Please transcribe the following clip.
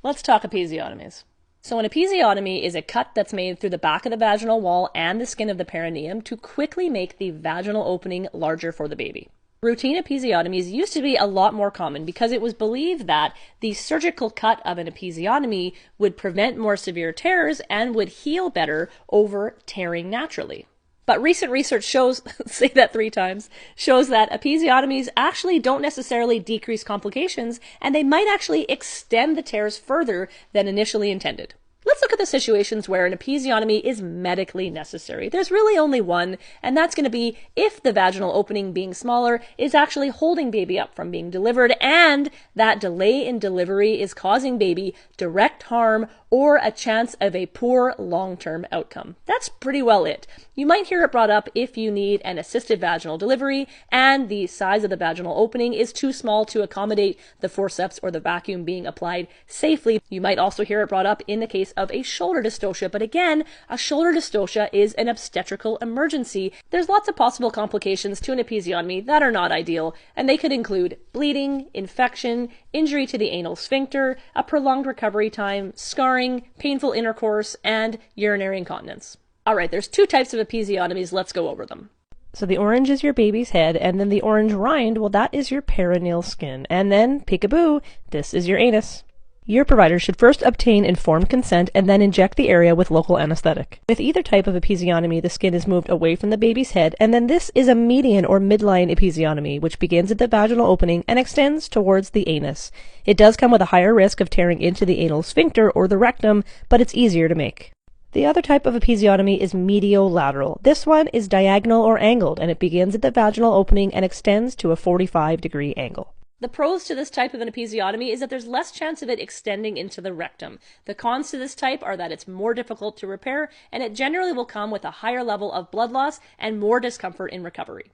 Let's talk episiotomies. So an episiotomy is a cut that's made through the back of the vaginal wall and the skin of the perineum to quickly make the vaginal opening larger for the baby. Routine episiotomies used to be a lot more common because it was believed that the surgical cut of an episiotomy would prevent more severe tears and would heal better over tearing naturally. But recent research shows, say that 3 times, shows that episiotomies actually don't necessarily decrease complications, and they might actually extend the tears further than initially intended. Let's look at the situations where an episiotomy is medically necessary. There's really only one, and that's going to be if the vaginal opening being smaller is actually holding baby up from being delivered, and that delay in delivery is causing baby direct harm or a chance of a poor long-term outcome. That's pretty well it. You might hear it brought up if you need an assisted vaginal delivery and the size of the vaginal opening is too small to accommodate the forceps or the vacuum being applied safely. You might also hear it brought up in the case of a shoulder dystocia, but again, a shoulder dystocia is an obstetrical emergency. There's lots of possible complications to an episiotomy that are not ideal, and they could include bleeding, infection, injury to the anal sphincter, a prolonged recovery time, scarring, painful intercourse, and urinary incontinence. Alright, there's 2 types of episiotomies, let's go over them. So the orange is your baby's head, and then the orange rind, well, that is your perineal skin. And then, peekaboo, this is your anus. Your provider should first obtain informed consent and then inject the area with local anesthetic. With either type of episiotomy, the skin is moved away from the baby's head, and then this is a median or midline episiotomy, which begins at the vaginal opening and extends towards the anus. It does come with a higher risk of tearing into the anal sphincter or the rectum, but it's easier to make. The other type of episiotomy is medial-lateral. This one is diagonal or angled, and it begins at the vaginal opening and extends to a 45-degree angle. The pros to this type of an episiotomy is that there's less chance of it extending into the rectum. The cons to this type are that it's more difficult to repair, and it generally will come with a higher level of blood loss and more discomfort in recovery.